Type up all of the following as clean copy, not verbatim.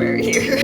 everywhere here.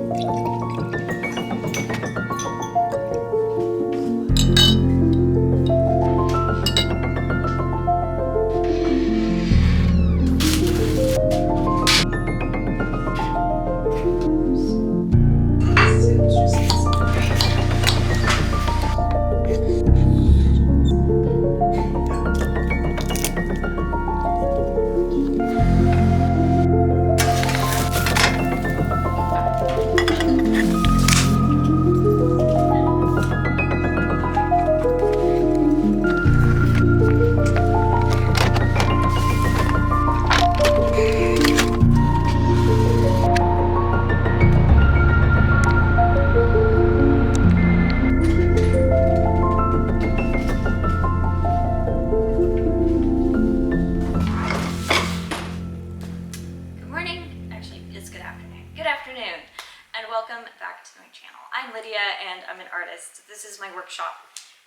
And I'm an artist. This is my workshop.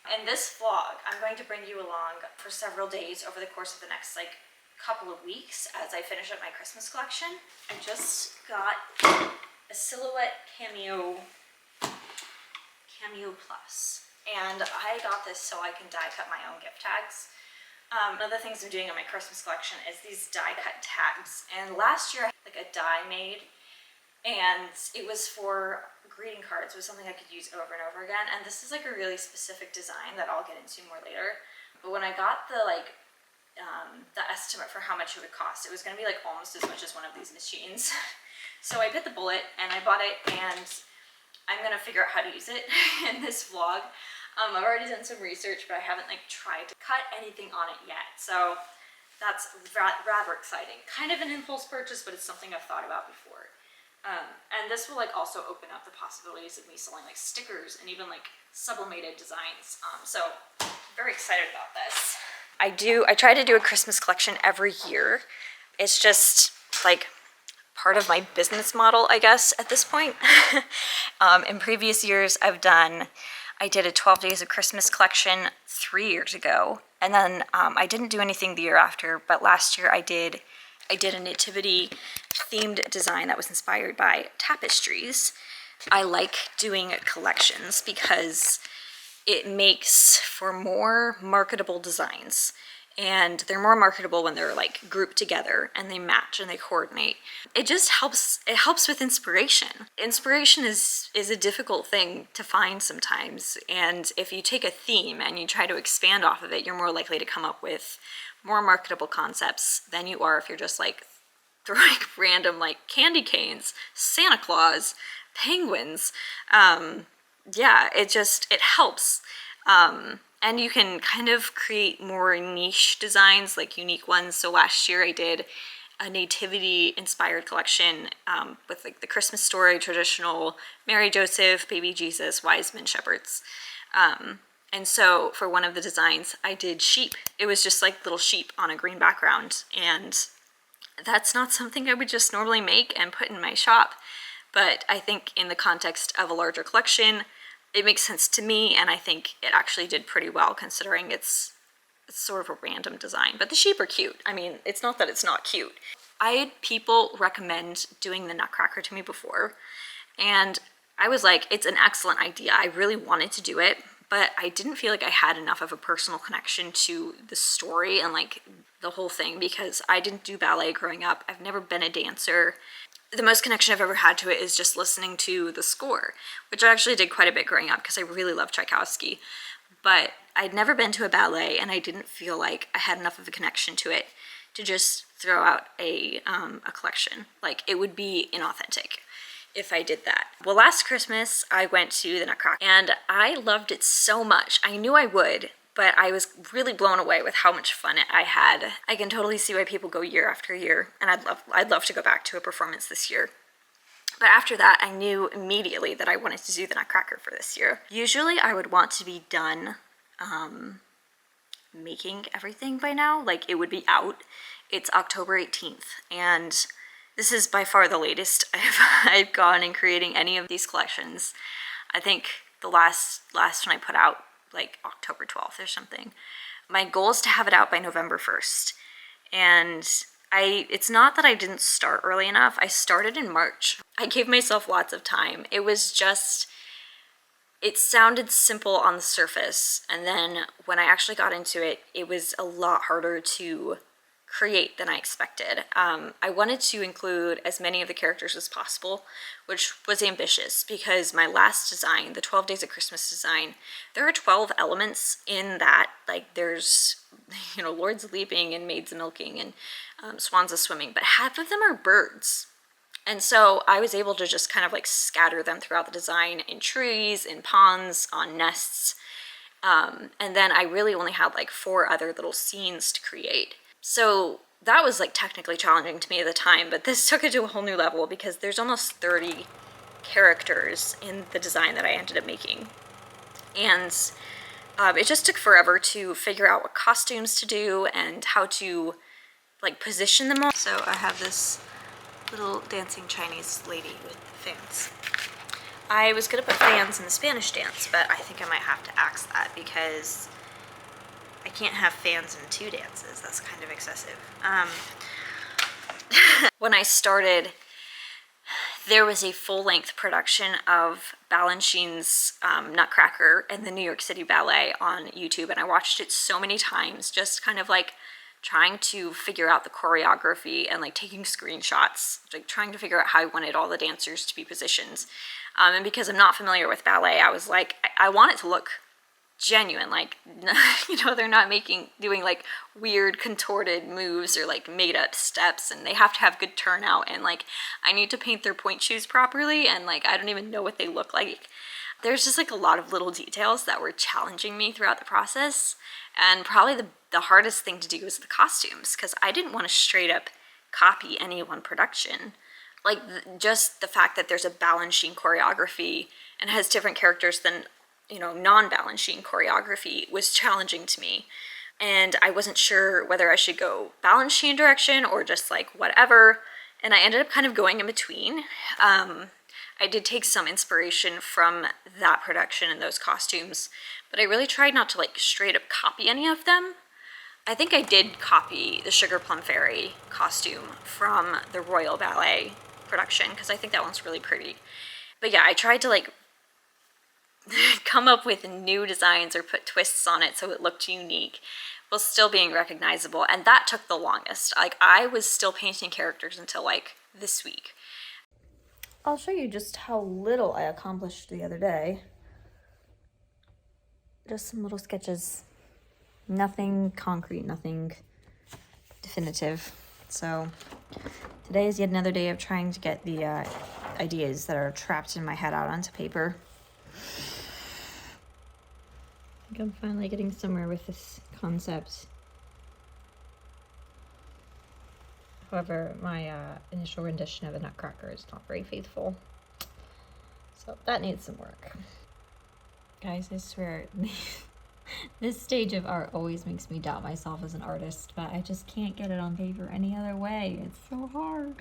In this vlog, I'm going to bring you along for several days over the course of the next couple of weeks as I finish up my Christmas collection. I just got a silhouette cameo plus, and I got this so I can die cut my own gift tags. One of the things I'm doing in my Christmas collection is these die cut tags, and last year I had a die made, and it was for greeting cards. It was something I could use over and over again, and this is a really specific design that I'll get into more later. But when I got the estimate for how much it would cost, it was going to be almost as much as one of these machines. So I bit the bullet and I bought it, and I'm going to figure out how to use it in this vlog. I've already done some research, but I haven't tried to cut anything on it yet, so that's rather exciting. Kind of an impulse purchase, but it's something I've thought about before. And this will also open up the possibilities of me selling stickers and even sublimated designs. So very excited about this. I try to do a Christmas collection every year. It's just part of my business model, I guess, at this point. In previous years, I did a 12 Days of Christmas collection 3 years ago, and then I didn't do anything the year after, but last year I did a nativity themed design that was inspired by tapestries. I like doing collections because it makes for more marketable designs, and they're more marketable when they're grouped together and they match and they coordinate. It just helps. It helps with inspiration. Inspiration is a difficult thing to find sometimes, and if you take a theme and you try to expand off of it, you're more likely to come up with more marketable concepts than you are if you're just throwing random candy canes, Santa Claus, penguins. Yeah, it helps. And you can kind of create more niche designs, unique ones. So last year I did a nativity inspired collection with the Christmas story, traditional Mary, Joseph, baby Jesus, wise men, shepherds. And so for one of the designs, I did sheep. It was just little sheep on a green background. And that's not something I would just normally make and put in my shop. But I think in the context of a larger collection, it makes sense to me. And I think it actually did pretty well considering it's sort of a random design. But the sheep are cute. I mean, it's not that it's not cute. I had people recommend doing the Nutcracker to me before. And I was it's an excellent idea. I really wanted to do it. But I didn't feel I had enough of a personal connection to the story and the whole thing, because I didn't do ballet growing up. I've never been a dancer. The most connection I've ever had to it is just listening to the score, which I actually did quite a bit growing up because I really love Tchaikovsky. But I'd never been to a ballet, and I didn't feel I had enough of a connection to it to just throw out a collection. It would be inauthentic if I did that. Well, last Christmas I went to the Nutcracker and I loved it so much. I knew I would, but I was really blown away with how much fun I had. I can totally see why people go year after year, and I'd love to go back to a performance this year. But after that, I knew immediately that I wanted to do the Nutcracker for this year. Usually I would want to be done making everything by now. It would be out. It's October 18th, and this is by far the latest I've gone in creating any of these collections. I think the last one I put out October 12th or something. My goal is to have it out by November 1st. And It's not that I didn't start early enough. I started in March. I gave myself lots of time. It was just, it sounded simple on the surface, and then when I actually got into it, it was a lot harder to create than I expected. I wanted to include as many of the characters as possible, which was ambitious because my last design, the 12 Days of Christmas design, there are 12 elements in that. Like there's, you know, lords leaping and maids milking and swans a swimming, but half of them are birds. And so I was able to just kind of like scatter them throughout the design in trees, in ponds, on nests. And then I really only had like 4 other little scenes to create. So that was like technically challenging to me at the time, but this took it to a whole new level because there's almost 30 characters in the design that I ended up making. And it just took forever to figure out what costumes to do and how to like position them all. So I have this little dancing Chinese lady with fans. I was gonna put fans in the Spanish dance, but I think I might have to axe that because I can't have fans in 2 dances. That's kind of excessive. When I started, there was a full-length production of Balanchine's Nutcracker and the New York City Ballet on YouTube, and I watched it so many times, just kind of like trying to figure out the choreography and like taking screenshots, like trying to figure out how I wanted all the dancers to be positioned. And because I'm not familiar with ballet, I was like, I want it to look genuine, like, you know, they're not doing like weird contorted moves or like made up steps, and they have to have good turnout, and like I need to paint their point shoes properly, and like I don't even know what they look like. There's just like a lot of little details that were challenging me throughout the process, and probably the hardest thing to do was the costumes, because I didn't want to straight up copy any one production. Like just the fact that there's a Balanchine choreography and has different characters than, you know, non-Balanchine choreography was challenging to me. And I wasn't sure whether I should go Balanchine direction or just like whatever. And I ended up kind of going in between. I did take some inspiration from that production and those costumes, but I really tried not to like straight up copy any of them. I think I did copy the Sugar Plum Fairy costume from the Royal Ballet production because I think that one's really pretty. But yeah, I tried to like come up with new designs or put twists on it so it looked unique while still being recognizable, and that took the longest. Like I was still painting characters until like this week. I'll show you just how little I accomplished the other day. Just some little sketches. Nothing concrete, nothing definitive. So today is yet another day of trying to get the ideas that are trapped in my head out onto paper. I think I'm finally getting somewhere with this concept. However, my initial rendition of the Nutcracker is not very faithful. So that needs some work. Guys, I swear, this stage of art always makes me doubt myself as an artist, but I just can't get it on paper any other way. It's so hard.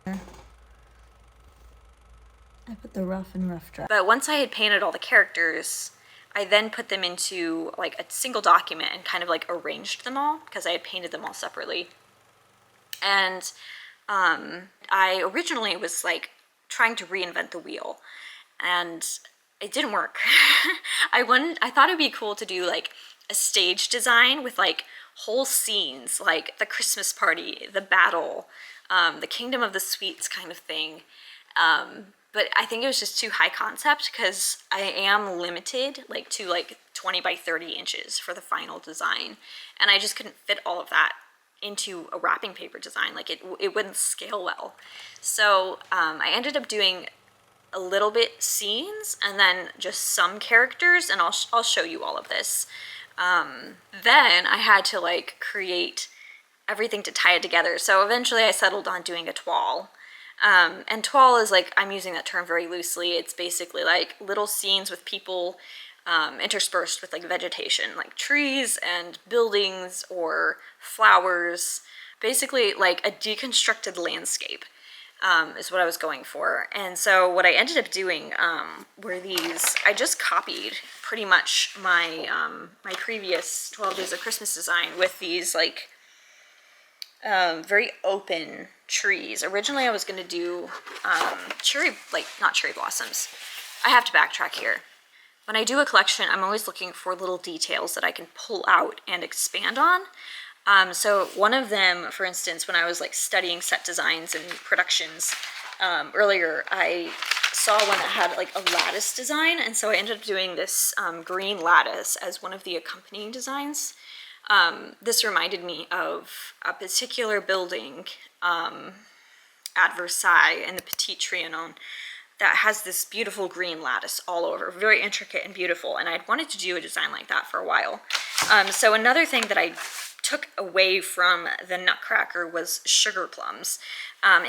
I put the rough and rough draft. But once I had painted all the characters, I then put them into like a single document and kind of like arranged them all because I had painted them all separately. And I originally was like trying to reinvent the wheel, and it didn't work. I thought it'd be cool to do like a stage design with like whole scenes, like the Christmas party, the battle, the Kingdom of the Sweets kind of thing. But I think it was just too high concept because I am limited like to like 20 by 30 inches for the final design, and I just couldn't fit all of that into a wrapping paper design. Like it wouldn't scale well. So I ended up doing a little bit scenes and then just some characters, and I'll show you all of this. Then I had to like create everything to tie it together. So eventually I settled on doing a toile. And toile is like, I'm using that term very loosely. It's basically like little scenes with people interspersed with like vegetation, like trees and buildings or flowers, basically like a deconstructed landscape is what I was going for. And so what I ended up doing were these, I just copied pretty much my my previous 12 Days of Christmas design with these like very open trees. Originally I was going to do not cherry blossoms. I have to backtrack here. When I do a collection, I'm always looking for little details that I can pull out and expand on. So one of them, for instance, when I was like studying set designs and productions earlier, I saw one that had like a lattice design, and so I ended up doing this green lattice as one of the accompanying designs. This reminded me of a particular building at Versailles in the Petit Trianon that has this beautiful green lattice all over, very intricate and beautiful, and I'd wanted to do a design like that for a while. So another thing that I took away from the Nutcracker was sugar plums.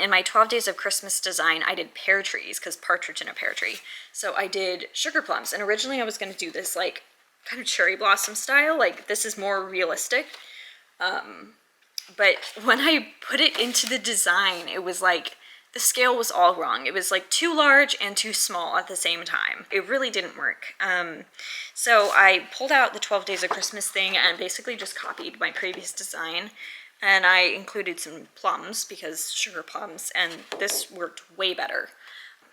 In my 12 Days of Christmas design, I did pear trees, because partridge in a pear tree. So I did sugar plums, and originally I was going to do this like kind of cherry blossom style, like this is more realistic. But when I put it into the design, it was like, the scale was all wrong. It was like too large and too small at the same time. It really didn't work. So I pulled out the 12 Days of Christmas thing and basically just copied my previous design. And I included some plums, because sugar plums, and this worked way better.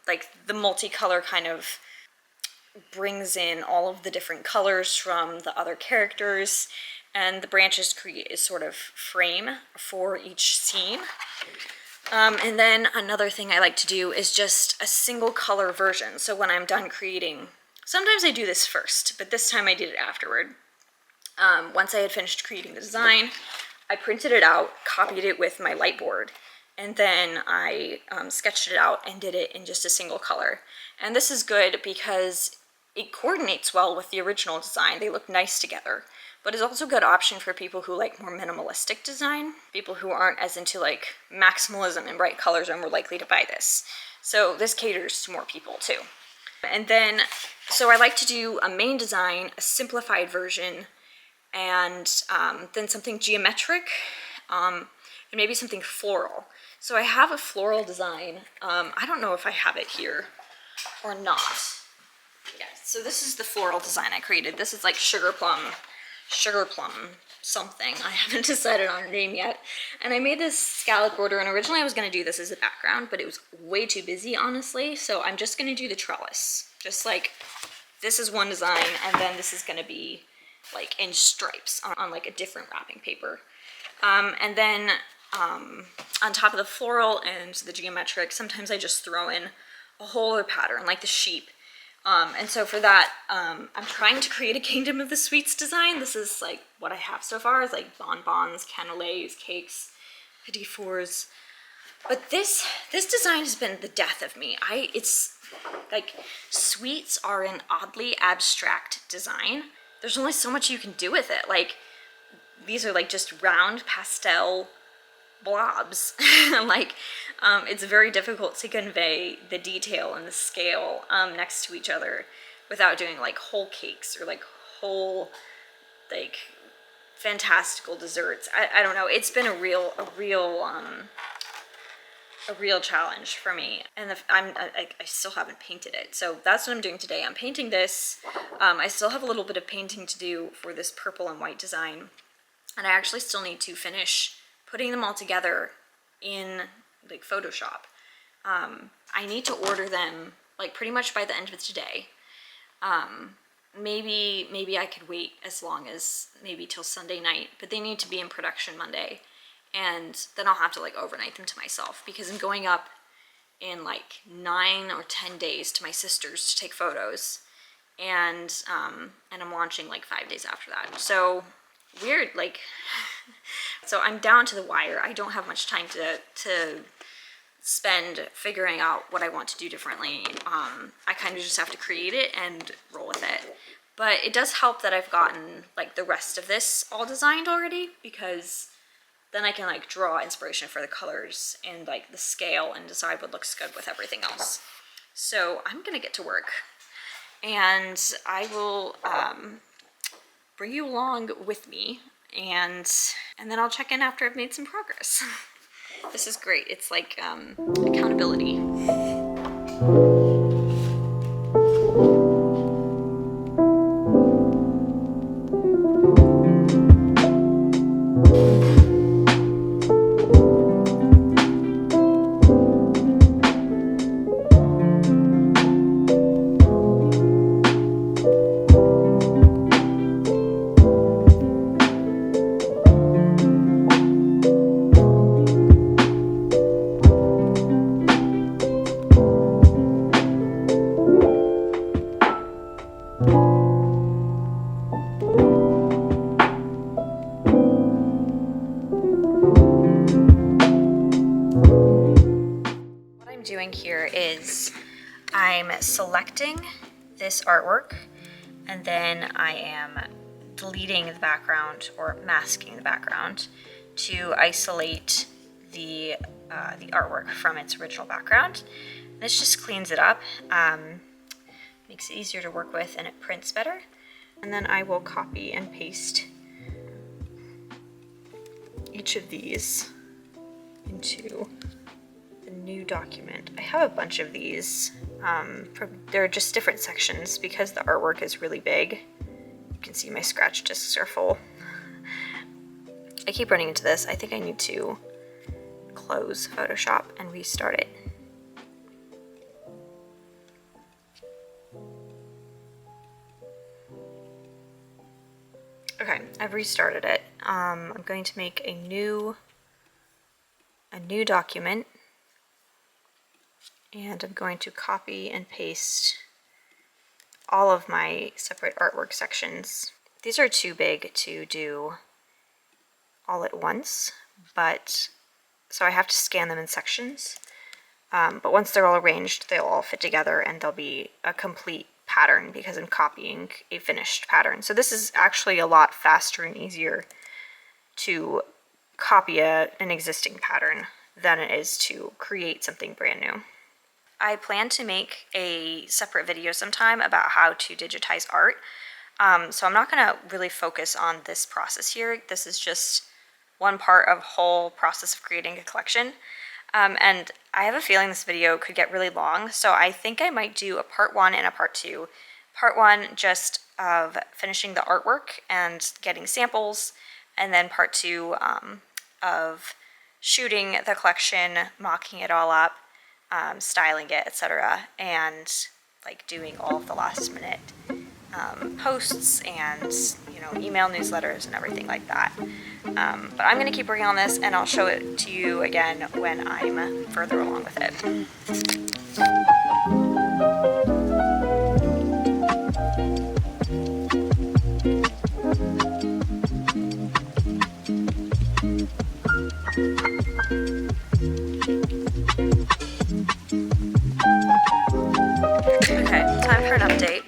Like the multicolor kind of brings in all of the different colors from the other characters, and the branches create a sort of frame for each scene. And then another thing I like to do is just a single color version. So when I'm done creating, sometimes I do this first, but this time I did it afterward. Once I had finished creating the design, I printed it out, copied it with my light board, and then I sketched it out and did it in just a single color. And this is good because it coordinates well with the original design. They look nice together. But it's also a good option for people who like more minimalistic design. People who aren't as into like maximalism and bright colors are more likely to buy this. So this caters to more people too. And then, so I like to do a main design, a simplified version, and then something geometric, and maybe something floral. So I have a floral design. I don't know if I have it here or not. Yeah, so this is the floral design I created. This is like sugar plum something. I haven't decided on a name yet. And I made this scallop border, and originally I was going to do this as a background, but it was way too busy, honestly. So I'm just going to do the trellis. Just like, this is one design, and then this is going to be like in stripes on like a different wrapping paper. And then on top of the floral and the geometric, sometimes I just throw in a whole other pattern, like the sheep. And so for that, I'm trying to create a Kingdom of the Sweets design. This is like what I have so far, is like bonbons, cannelés, cakes, petit fours. But this design has been the death of me. It's like, sweets are an oddly abstract design. There's only so much you can do with it. Like, these are like just round pastel blobs. Like, it's very difficult to convey the detail and the scale next to each other without doing like whole cakes or like whole like fantastical desserts. I don't know. It's been a real challenge for me, and I still haven't painted it. So that's what I'm doing today. I'm painting this. I still have a little bit of painting to do for this purple and white design, and I actually still need to finish putting them all together in like Photoshop. I need to order them like pretty much by the end of today. Maybe I could wait as long as maybe till Sunday night, but they need to be in production Monday, and then I'll have to like overnight them to myself, because I'm going up in like 9 or 10 days to my sister's to take photos, and I'm launching like 5 days after that. So weird, like, so I'm down to the wire. I don't have much time to spend figuring out what I want to do differently. I kind of just have to create it and roll with it. But it does help that I've gotten like the rest of this all designed already, because then I can like draw inspiration for the colors and like the scale and decide what looks good with everything else. So I'm gonna get to work, and I will bring you along with me, and then I'll check in after I've made some progress. This is great. It's like accountability. I'm doing here is I'm selecting this artwork, and then I am deleting the background or masking the background to isolate the artwork from its original background. This just cleans it up, makes it easier to work with, and it prints better. And then I will copy and paste each of these into a new document. I have a bunch of these. They're just different sections because the artwork is really big. You can see my scratch discs are full. I keep running into this. I think I need to close Photoshop and restart it. Okay, I've restarted it. I'm going to make a new document, and I'm going to copy and paste all of my separate artwork sections. These are too big to do all at once, but so I have to scan them in sections. But once they're all arranged, they'll all fit together and they'll be a complete pattern because I'm copying a finished pattern. So this is actually a lot faster and easier to copy an existing pattern than it is to create something brand new. I plan to make a separate video sometime about how to digitize art. So I'm not going to really focus on this process here. This is just one part of the whole process of creating a collection. And I have a feeling this video could get really long, so I think I might do a part 1 and a part 2. Part 1 just of finishing the artwork and getting samples, and then part 2 of shooting the collection, mocking it all up, styling it, etc., and like doing all of the last minute posts and email newsletters and everything like that. But I'm going to keep working on this, and I'll show it to you again when I'm further along with it. Okay, time for an update.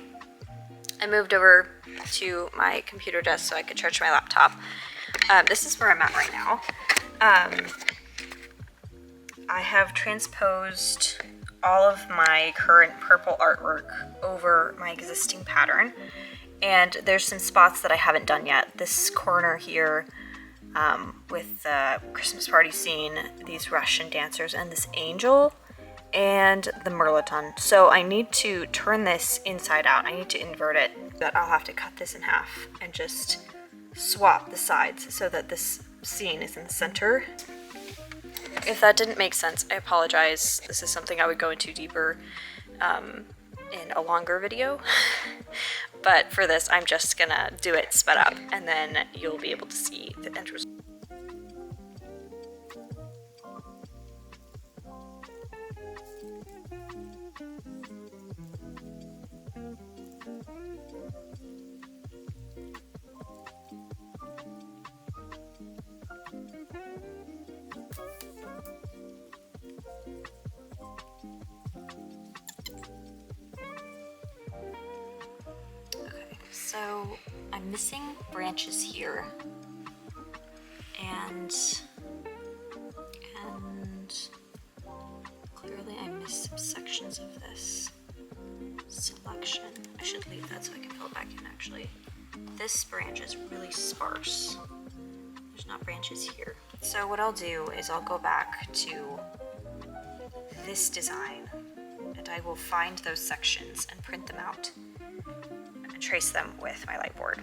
I moved over to my computer desk so I could charge my laptop. This is where I'm at right now. I have transposed all of my current purple artwork over my existing pattern, and there's some spots that I haven't done yet. This corner here with the Christmas party scene, these Russian dancers, and this angel, and the Mirliton. So I need to turn this inside out. I need to invert it, but I'll have to cut this in half and just swap the sides so that this scene is in the center. If that didn't make sense, I apologize. This is something I would go into deeper in a longer video. But for this, I'm just gonna do it sped up, and then you'll be able to see the end result. So I'm missing branches here, and clearly I missed some sections of this selection. I should leave that so I can fill it back in actually. This branch is really sparse. There's not branches here. So what I'll do is I'll go back to this design and I will find those sections and print them out. Trace them with my light board.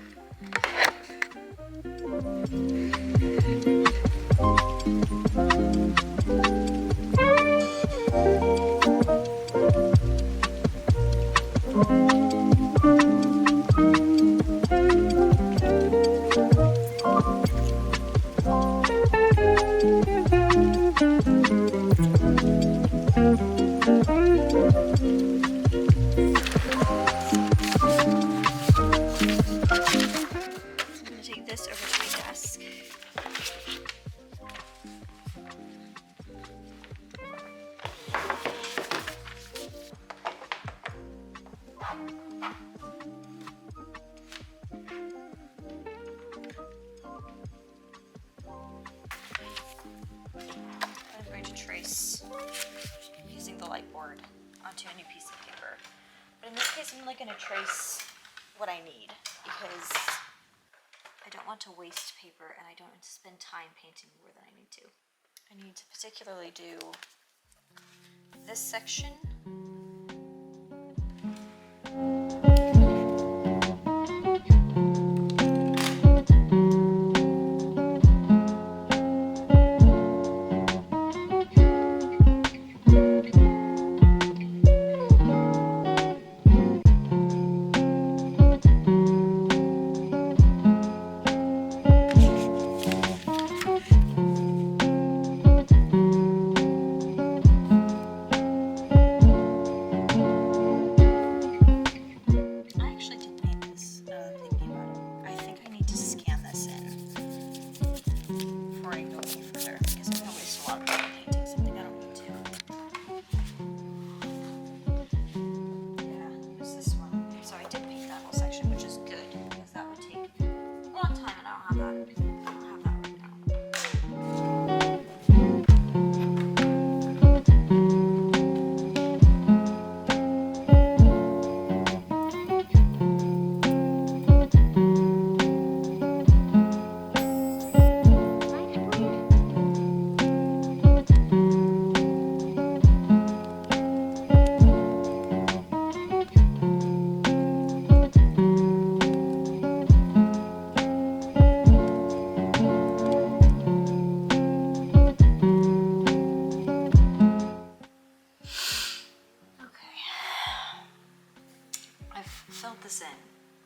whiteboard onto a new piece of paper. But in this case, I'm only going to trace what I need because I don't want to waste paper and I don't want to spend time painting more than I need to. I need to particularly do this section.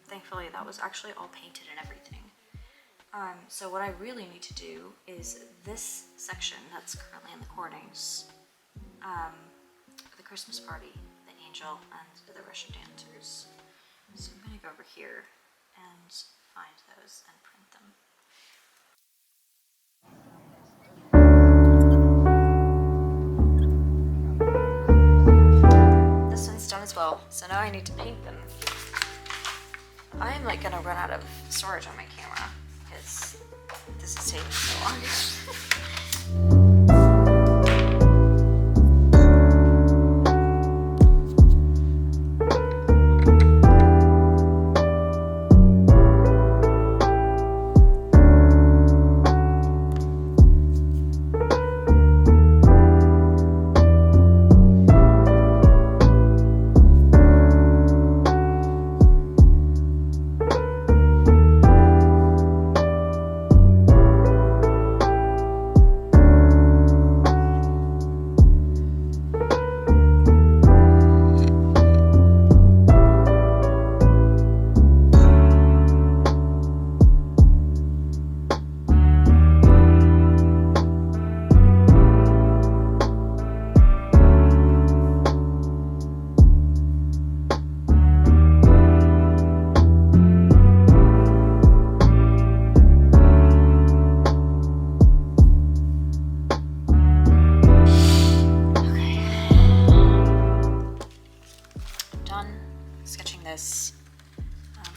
Thankfully that was actually all painted and everything. So what I really need to do is this section that's currently in the corners, the Christmas party, the angel, and the Russian dancers. So I'm going to go over here and find those and print them. This one's done as well, so now I need to paint them. I'm like gonna run out of storage on my camera because this is taking so long.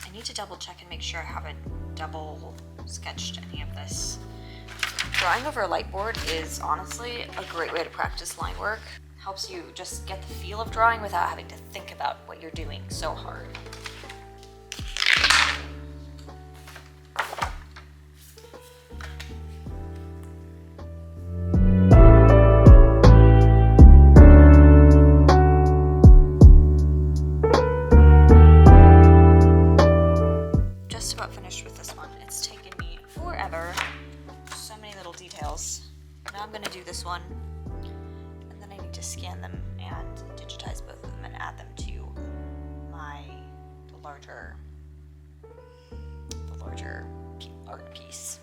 I need to double check and make sure I haven't double sketched any of this. Drawing over a light board is honestly a great way to practice line work. Helps you just get the feel of drawing without having to think about what you're doing so hard. Now I'm going to do this one, and then I need to scan them and digitize both of them and add them to my larger art piece.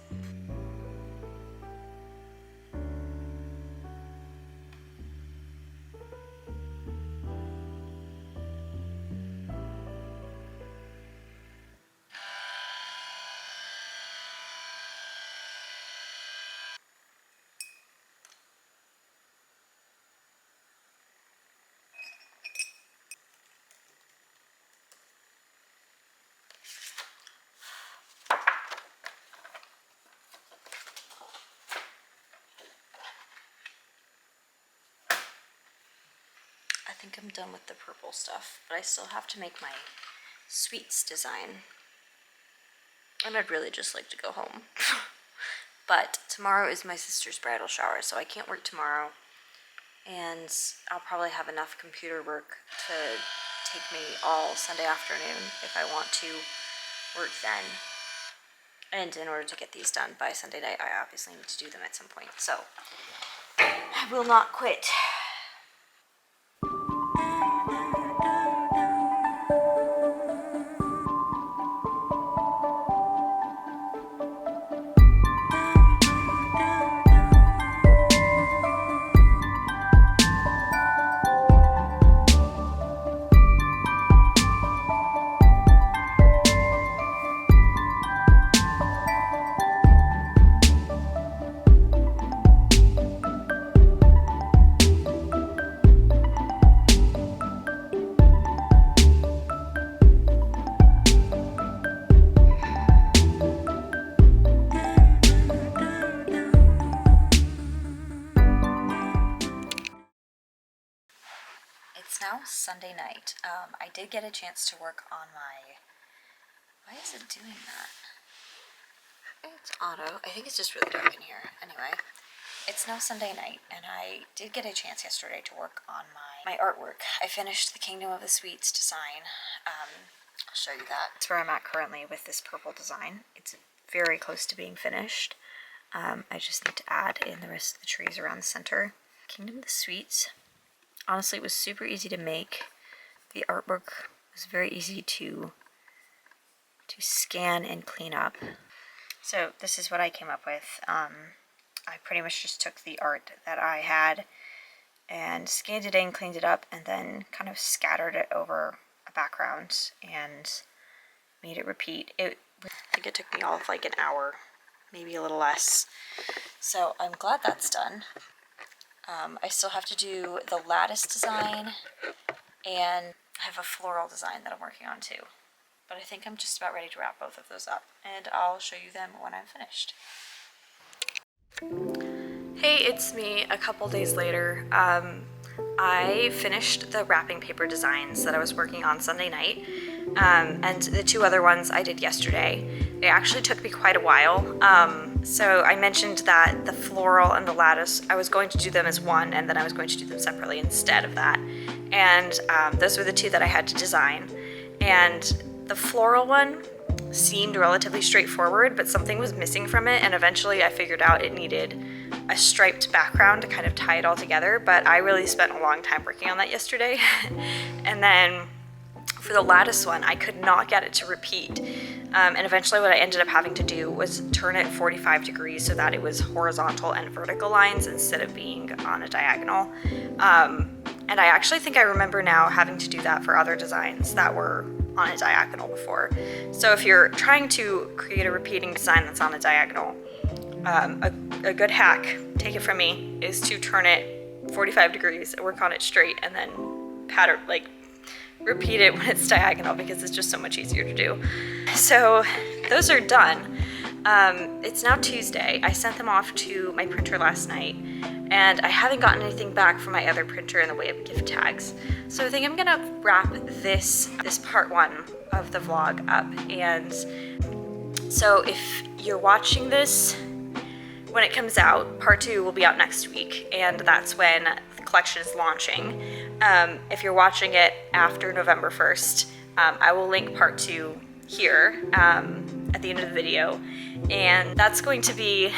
think I'm done with the purple stuff, but I still have to make my sweets design. And I'd really just like to go home. But tomorrow is my sister's bridal shower, so I can't work tomorrow. And I'll probably have enough computer work to take me all Sunday afternoon if I want to work then. And in order to get these done by Sunday night, I obviously need to do them at some point. So I will not quit. It's now Sunday night. I did get a chance to work on my... Why is it doing that? It's auto. I think it's just really dark in here. Anyway, it's now Sunday night, and I did get a chance yesterday to work on my artwork. I finished the Kingdom of the Sweets design. I'll show you that. That's where I'm at currently with this purple design. It's very close to being finished. I just need to add in the rest of the trees around the center. Kingdom of the Sweets. Honestly, it was super easy to make. The artwork was very easy to scan and clean up. So this is what I came up with. I pretty much just took the art that I had and scanned it in, cleaned it up, and then kind of scattered it over a background and made it repeat. I think it took me all of like an hour, maybe a little less. So I'm glad that's done. I still have to do the lattice design, and I have a floral design that I'm working on too. But I think I'm just about ready to wrap both of those up, and I'll show you them when I'm finished. Hey, it's me a couple days later. I finished the wrapping paper designs that I was working on Sunday night, and the two other ones I did yesterday. It actually took me quite a while. So I mentioned that the floral and the lattice, I was going to do them as one, and then I was going to do them separately instead of that. And those were the two that I had to design. And the floral one seemed relatively straightforward, but something was missing from it, and eventually I figured out it needed a striped background to kind of tie it all together, but I really spent a long time working on that yesterday. And then for the lattice one, I could not get it to repeat. And eventually what I ended up having to do was turn it 45 degrees so that it was horizontal and vertical lines instead of being on a diagonal. And I actually think I remember now having to do that for other designs that were on a diagonal before. So if you're trying to create a repeating design that's on a diagonal, a good hack, take it from me, is to turn it 45 degrees, work on it straight, and then repeat it when it's diagonal, because it's just so much easier to do. So those are done. It's now Tuesday. I sent them off to my printer last night, and I haven't gotten anything back from my other printer in the way of gift tags. So I think I'm gonna wrap this part one of the vlog up. And so if you're watching this when it comes out, part two will be out next week, and that's when the collection is launching. If you're watching it after November 1st, I will link part two here at the end of the video, and that's going to be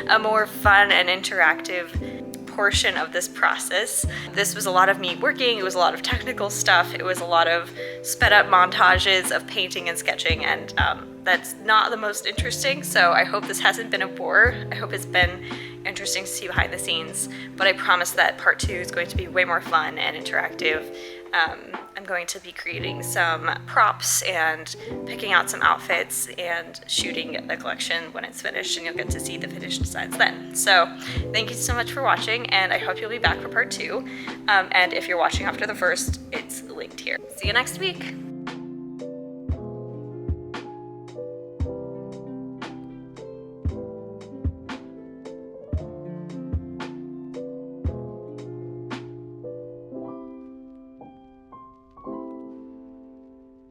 a more fun and interactive portion of this process. This was a lot of me working, it was a lot of technical stuff, it was a lot of sped up montages of painting and sketching, and that's not the most interesting, so I hope this hasn't been a bore. I hope it's been interesting to see behind the scenes, but I promise that part two is going to be way more fun and interactive. I'm going to be creating some props and picking out some outfits and shooting the collection when it's finished, and you'll get to see the finished designs then. So thank you so much for watching, and I hope you'll be back for part two. And if you're watching after the first, it's linked here. See you next week.